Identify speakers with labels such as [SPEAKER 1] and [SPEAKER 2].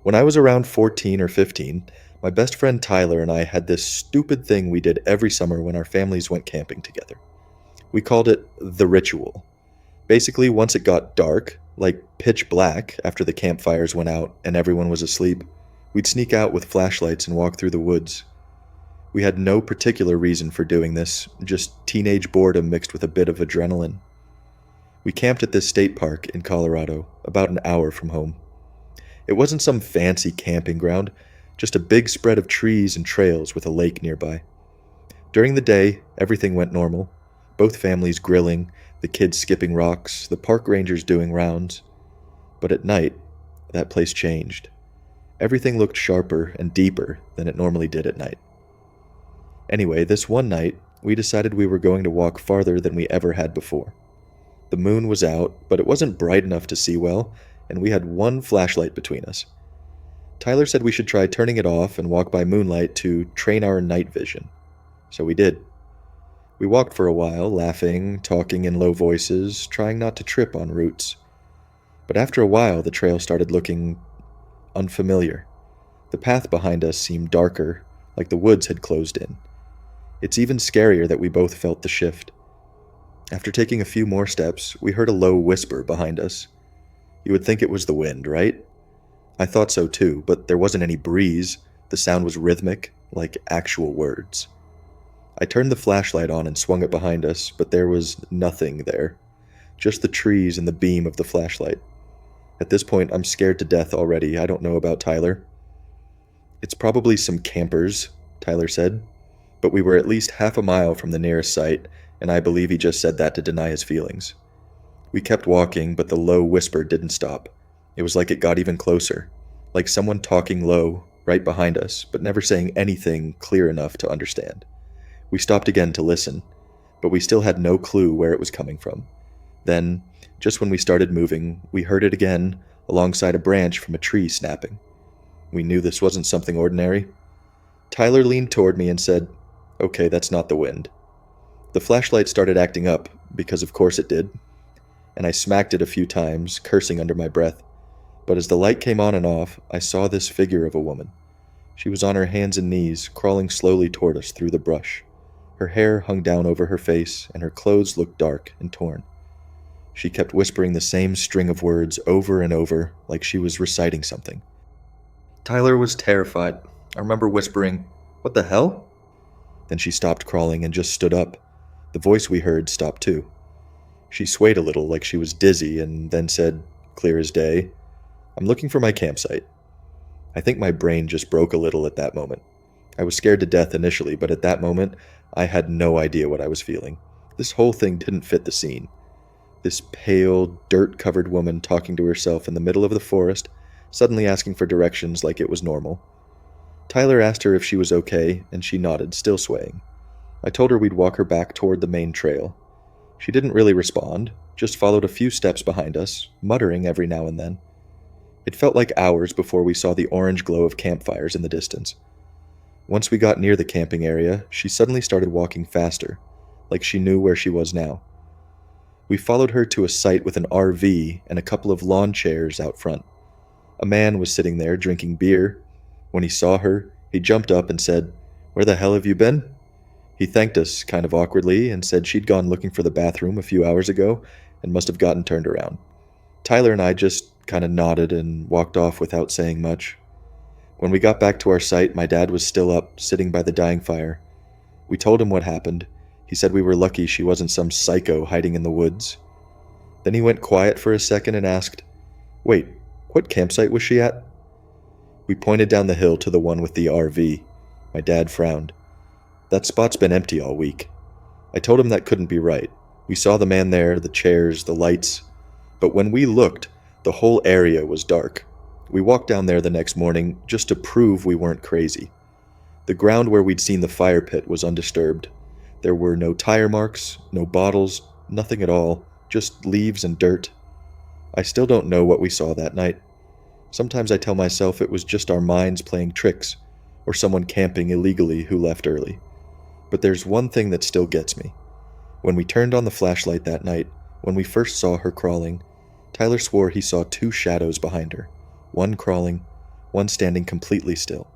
[SPEAKER 1] When I was around 14 or 15, my best friend Tyler and I had this stupid thing we did every summer when our families went camping together. We called it the ritual. Basically, once it got dark, like pitch black after the campfires went out and everyone was asleep, we'd sneak out with flashlights and walk through the woods. We had no particular reason for doing this, just teenage boredom mixed with a bit of adrenaline. We camped at this state park in Colorado, about an hour from home. It wasn't some fancy camping ground, just a big spread of trees and trails with a lake nearby. During the day, everything went normal. Both families grilling, the kids skipping rocks, the park rangers doing rounds. But at night, that place changed. Everything looked sharper and deeper than it normally did at night. Anyway, this one night, we decided we were going to walk farther than we ever had before. The moon was out, but it wasn't bright enough to see well, and we had one flashlight between us. Tyler said we should try turning it off and walk by moonlight to train our night vision. So we did. We walked for a while, laughing, talking in low voices, trying not to trip on roots. But after a while, the trail started looking unfamiliar. The path behind us seemed darker, like the woods had closed in. It's even scarier that we both felt the shift. After taking a few more steps, we heard a low whisper behind us. You would think it was the wind, right? I thought so too, but there wasn't any breeze. The sound was rhythmic, like actual words. I turned the flashlight on and swung it behind us, but there was nothing there. Just the trees and the beam of the flashlight. At this point, I'm scared to death already. I don't know about Tyler. It's probably some campers, Tyler said, but we were at least half a mile from the nearest site, and I believe he just said that to deny his feelings. We kept walking, but the low whisper didn't stop. It was like it got even closer, like someone talking low, right behind us, but never saying anything clear enough to understand. We stopped again to listen, but we still had no clue where it was coming from. Then, just when we started moving, we heard it again, alongside a branch from a tree snapping. We knew this wasn't something ordinary. Tyler leaned toward me and said, "Okay, that's not the wind." The flashlight started acting up, because of course it did, and I smacked it a few times, cursing under my breath. But as the light came on and off, I saw this figure of a woman. She was on her hands and knees, crawling slowly toward us through the brush. Her hair hung down over her face, and her clothes looked dark and torn. She kept whispering the same string of words over and over, like she was reciting something. Tyler was terrified. I remember whispering, "What the hell?" Then she stopped crawling and just stood up. The voice we heard stopped too. She swayed a little like she was dizzy and then said, clear as day, "I'm looking for my campsite." I think my brain just broke a little at that moment. I was scared to death initially, but at that moment, I had no idea what I was feeling. This whole thing didn't fit the scene. This pale, dirt-covered woman talking to herself in the middle of the forest, suddenly asking for directions like it was normal. Tyler asked her if she was okay, and she nodded, still swaying. I told her we'd walk her back toward the main trail. She didn't really respond, just followed a few steps behind us, muttering every now and then. It felt like hours before we saw the orange glow of campfires in the distance. Once we got near the camping area, she suddenly started walking faster, like she knew where she was now. We followed her to a site with an RV and a couple of lawn chairs out front. A man was sitting there drinking beer. When he saw her, he jumped up and said, "Where the hell have you been?" He thanked us kind of awkwardly and said she'd gone looking for the bathroom a few hours ago and must have gotten turned around. Tyler and I just kind of nodded and walked off without saying much. When we got back to our site, my dad was still up, sitting by the dying fire. We told him what happened. He said we were lucky she wasn't some psycho hiding in the woods. Then he went quiet for a second and asked, "Wait, what campsite was she at?" We pointed down the hill to the one with the RV. My dad frowned. "That spot's been empty all week." I told him that couldn't be right. We saw the man there, the chairs, the lights. But when we looked, the whole area was dark. We walked down there the next morning just to prove we weren't crazy. The ground where we'd seen the fire pit was undisturbed. There were no tire marks, no bottles, nothing at all, just leaves and dirt. I still don't know what we saw that night. Sometimes I tell myself it was just our minds playing tricks, or someone camping illegally who left early. But there's one thing that still gets me. When we turned on the flashlight that night, when we first saw her crawling, Tyler swore he saw two shadows behind her, one crawling, one standing completely still.